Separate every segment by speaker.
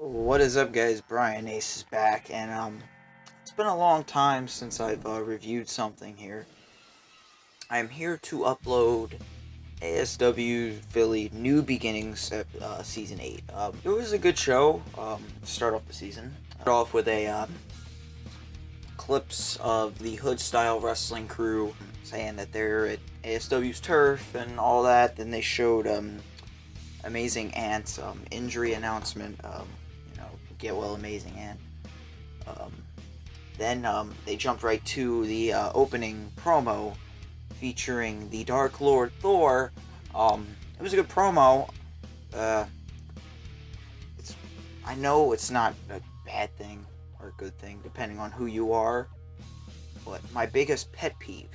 Speaker 1: What is up, guys? Brian Ace is back, and it's been a long time since I've reviewed something here. I'm here to upload ASW Philly New Beginnings season 8. It was a good show. To start off the season. Start off with a clips of the Hood Style Wrestling crew saying that they're at ASW's turf and all that. Then they showed Amazing Ant's injury announcement. Get well, Amazing Ant. Then they jumped right to the opening promo featuring the Dark Lord Thor. It was a good promo. I know it's not a bad thing or a good thing, depending on who you are. But my biggest pet peeve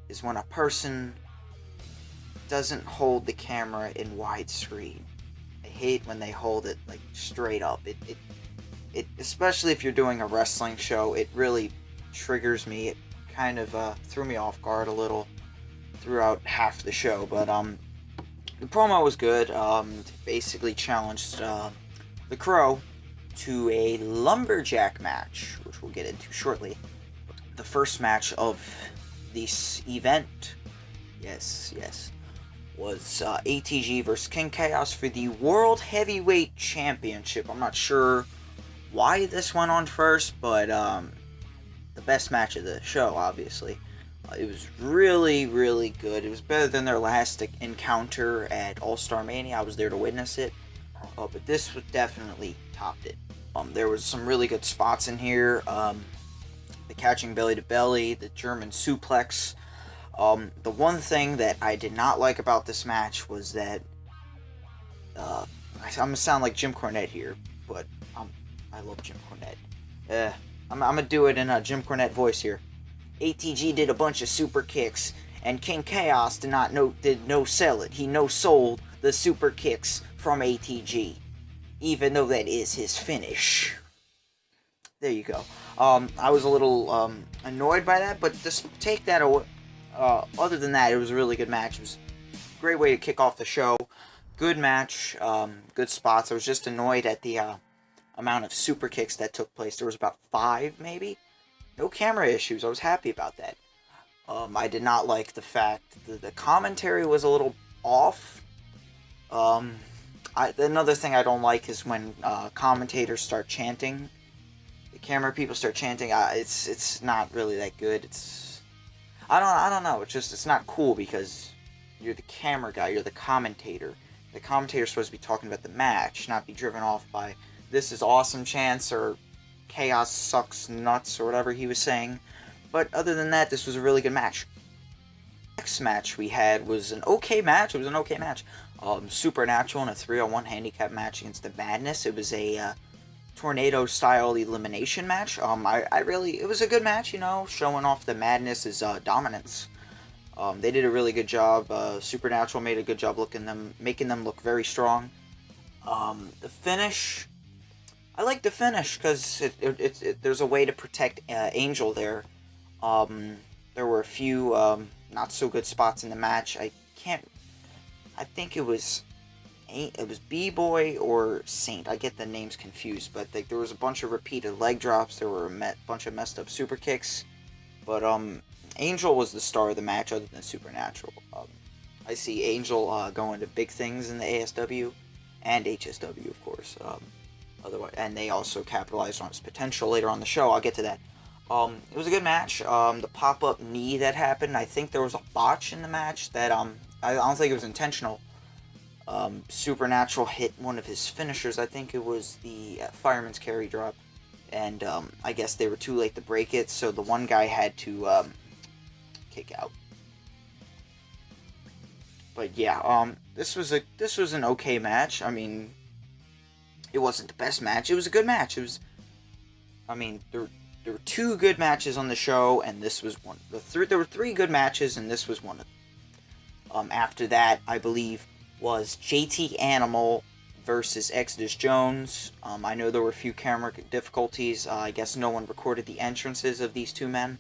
Speaker 1: is when a person doesn't hold the camera in widescreen. I hate when they hold it like straight up. It especially if you're doing a wrestling show, it really triggers me. It kind of threw me off guard a little throughout half the show, but the promo was good. Basically challenged the Crow to a lumberjack match, which we'll get into shortly. The first match of this event, yes, was ATG versus King Chaos for the World Heavyweight Championship. I'm not sure why this went on first, but the best match of the show, obviously. It was really, really good. It was better than their last encounter at All-Star Mania. I was there to witness it. But this was definitely topped it. There was some really good spots in here. The catching belly to belly, the German suplex. The one thing that I did not like about this match was that I'm gonna sound like Jim Cornette here, but I love Jim Cornette. I'm gonna do it in a Jim Cornette voice here. ATG did a bunch of super kicks, and King Chaos did no sell it. He no sold the super kicks from ATG, even though that is his finish. There you go. I was a little annoyed by that, but just take that away. Other than that, it was a really good match. It was a great way to kick off the show. Good match, good spots. I was just annoyed at the amount of super kicks that took place. There was about 5, maybe. No camera issues. I was happy about that. I did not like the fact that the commentary was a little off. Another thing I don't like is when commentators start chanting. The camera people start chanting. It's not really that good. I don't know. It's not cool because you're the camera guy. You're the commentator. The commentator's supposed to be talking about the match, not be driven off by "this is awesome" chants or "chaos sucks nuts" or whatever he was saying. But other than that, this was a really good match. Next match we had was an okay match. It was an okay match. Supernatural in a 3-on-1 handicap match against the Madness. It was a tornado style elimination match. It was a good match, showing off the Madness's dominance. They did a really good job. Supernatural made a good job making them look very strong. The finish, I like the finish because there's a way to protect Angel there. There were a few not so good spots in the match. I think it was B-Boy or Saint. I get the names confused, but there was a bunch of repeated leg drops. There were a bunch of messed up super kicks, but Angel was the star of the match, other than Supernatural. I see Angel going to big things in the ASW and HSW, of course. Otherwise, and they also capitalized on his potential later on the show. I'll get to that. It was a good match. The pop-up knee that happened, I think there was a botch in the match that I don't think it was intentional. Supernatural hit one of his finishers. I think it was the fireman's carry drop, and I guess they were too late to break it, so the one guy had to kick out. But yeah, this was an okay match. I mean, it wasn't the best match. It was a good match. There were 2 good matches on the show, and this was one. There were 3 good matches, and this was one of them. After that, I believe, was JT Animal versus Exodus Jones. I know there were a few camera difficulties. I guess no one recorded the entrances of these 2 men.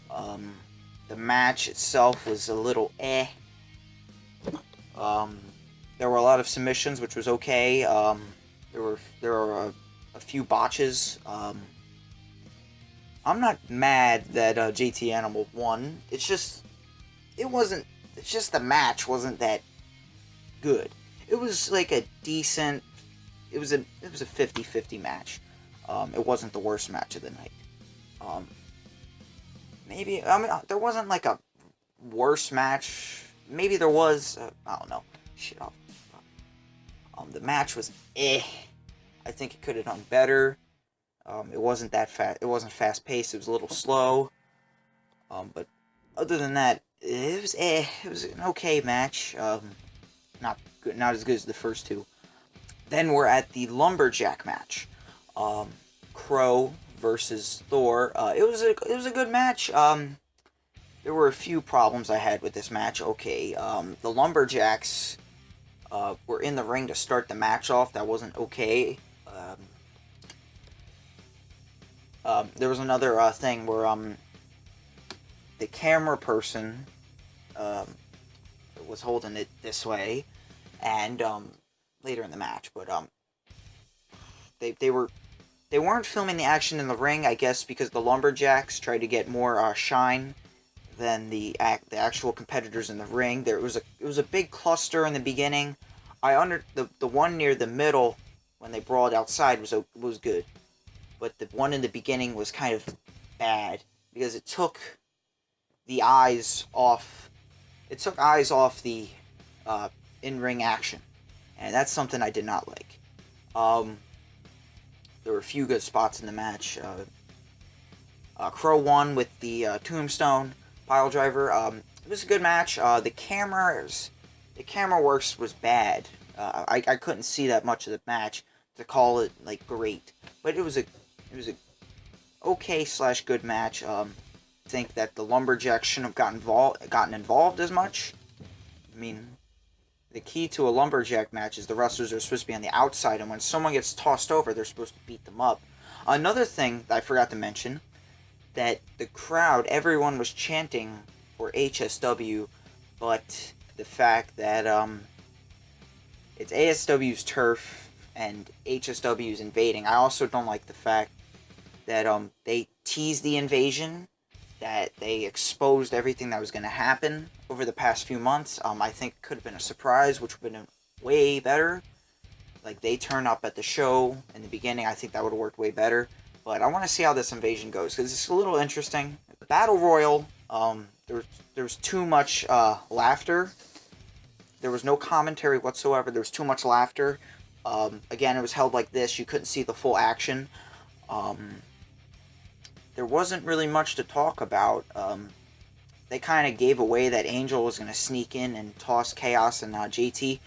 Speaker 1: The match itself was a little eh. There were a lot of submissions, which was okay. There were few botches. I'm not mad that JT Animal won. It wasn't. It's just the match wasn't that good. It was like a decent. It was a 50-50 match. It wasn't the worst match of the night. Um, Maybe there wasn't like a worse match. Maybe there was. I don't know. Shit off. The match was I think it could have done better. It wasn't that fast. It wasn't fast paced. It was a little slow. But other than that, it was It was an okay match. Not good. Not as good as the first two. Then we're at the lumberjack match. Crow versus Thor. It was a good match. There were a few problems I had with this match. Okay, the lumberjacks were in the ring to start the match off. That wasn't okay. There was another thing where the camera person was holding it this way, and later in the match, but they weren't filming the action in the ring, I guess, because the lumberjacks tried to get more shine than the actual competitors in the ring. It was a big cluster in the beginning. The one near the middle when they brawled outside was good, but the one in the beginning was kind of bad because it took the eyes off. It took eyes off the in-ring action, and that's something I did not like. There were a few good spots in the match. Crow won with the tombstone pile driver. It was a good match. The camera works was bad. I couldn't see that much of the match to call it like great, but it was a okay / good match. I think that the lumberjacks shouldn't have gotten involved as much. I mean, the key to a lumberjack match is the wrestlers are supposed to be on the outside, and when someone gets tossed over, they're supposed to beat them up. Another thing that I forgot to mention, that the crowd, everyone was chanting for HSW, but the fact that it's ASW's turf and HSW's invading. I also don't like the fact that they teased the invasion, that they exposed everything that was going to happen over the past few months. I think it could have been a surprise, which would have been way better. Like, they turn up at the show in the beginning. I think that would have worked way better. But I want to see how this invasion goes, because it's a little interesting. The Battle Royal, there was too much laughter. There was no commentary whatsoever. There was too much laughter. Again, it was held like this. You couldn't see the full action. There wasn't really much to talk about. They kind of gave away that Angel was going to sneak in and toss Chaos and JT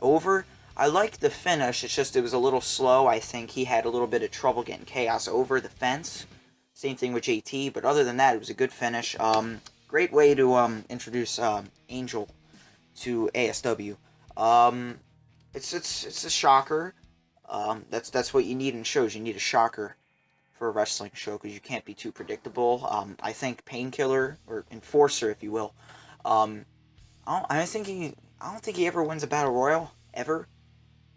Speaker 1: over. I liked the finish. It's just it was a little slow. I think he had a little bit of trouble getting Chaos over the fence. Same thing with JT, but other than that, it was a good finish. Great way to introduce Angel to ASW. It's a shocker. That's what you need in shows. You need a shocker for a wrestling show, because you can't be too predictable. I think Painkiller, or Enforcer, if you will, I don't think he ever wins a battle royal ever.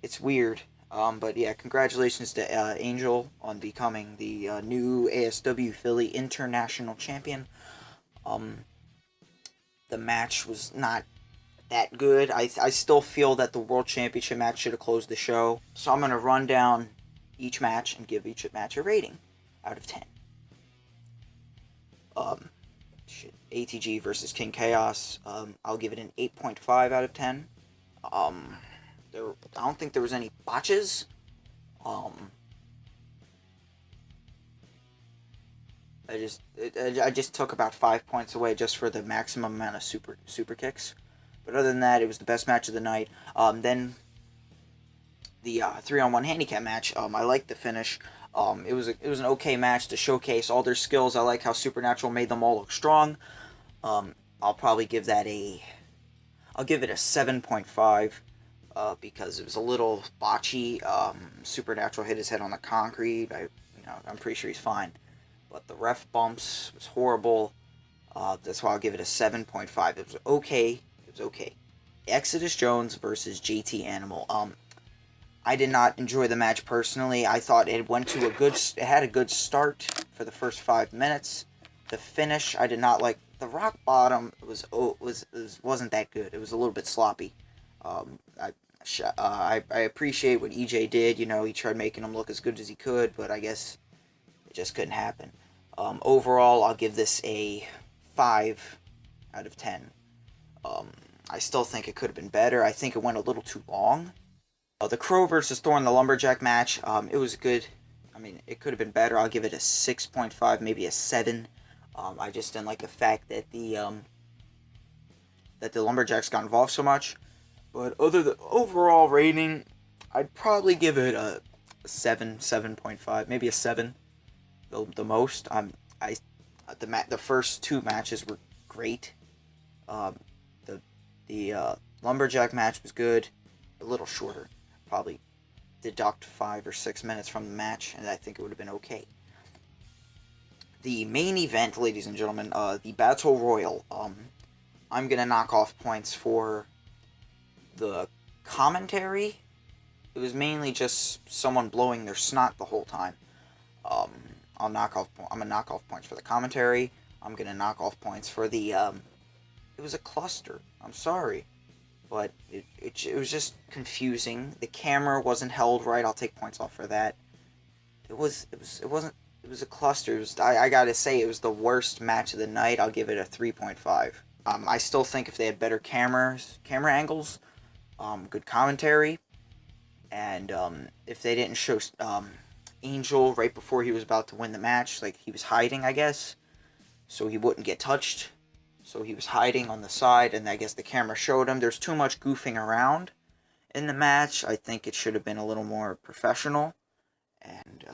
Speaker 1: It's weird. But yeah, congratulations to Angel on becoming the new ASW Philly International Champion. The match was not that good. I still feel that the World Championship match should have closed the show. So I'm gonna run down each match and give each match a rating out of 10. ATG versus King Chaos. I'll give it an 8.5 out of 10. I don't think there was any botches. I just took about 5 points away just for the maximum amount of super kicks. But other than that, it was the best match of the night. Then the 3-on-1 handicap match. I liked the finish. It was an okay match to showcase all their skills. I like how Supernatural made them all look strong. I'll probably give that I'll give it a 7.5 because it was a little botchy. Supernatural hit his head on the concrete. I'm pretty sure he's fine, but the ref bumps was horrible. That's why I'll give it a 7.5. It was okay. Exodus Jones versus JT Animal. I did not enjoy the match personally. I thought it had a good start for the first 5 minutes. The finish, I did not like. The rock bottom wasn't that good. It was a little bit sloppy. I appreciate what EJ did. You know, he tried making him look as good as he could, but I guess it just couldn't happen. Overall, I'll give this a 5 out of 10. I still think it could have been better. I think it went a little too long. The Crow versus Thor in the Lumberjack match, it was good. I mean, it could have been better. I'll give it a 6.5, maybe a 7. I just didn't like the fact that the Lumberjacks got involved so much. But the overall rating, I'd probably give it a 7, 7.5, maybe a 7, the most. The first 2 matches were great. The Lumberjack match was good, a little shorter. Probably deduct 5 or 6 minutes from the match, and I think it would have been okay. The main event, ladies and gentlemen, the Battle Royal. I'm gonna knock off points for the commentary. It was mainly just someone blowing their snot the whole time. I'm gonna knock off points for the commentary. I'm gonna knock off points for the. It was a cluster. I'm sorry, but it was just confusing. The camera wasn't held right. I'll take points off for that. It wasn't. It was a cluster. I gotta say, it was the worst match of the night. I'll give it a 3.5. I still think if they had better camera angles, good commentary, and if they didn't show Angel right before he was about to win the match, like he was hiding, I guess, so he wouldn't get touched. So he was hiding on the side, and I guess the camera showed him. There's too much goofing around in the match. I think it should have been a little more professional. And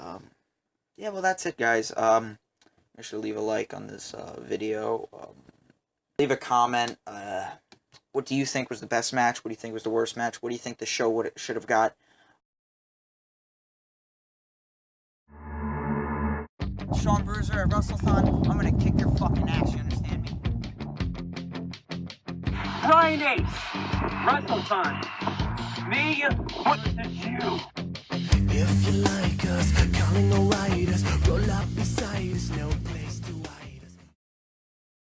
Speaker 1: yeah, well, that's it, guys. Make sure to leave a like on this video. Leave a comment. What do you think was the best match? What do you think was the worst match? What do you think the show should have got? Sean Bruiser at WrestleThon, I'm gonna kick your fucking ass, you understand me?
Speaker 2: Brian Ace, WrestleTime. Me versus you.
Speaker 3: If you like us, calling alright.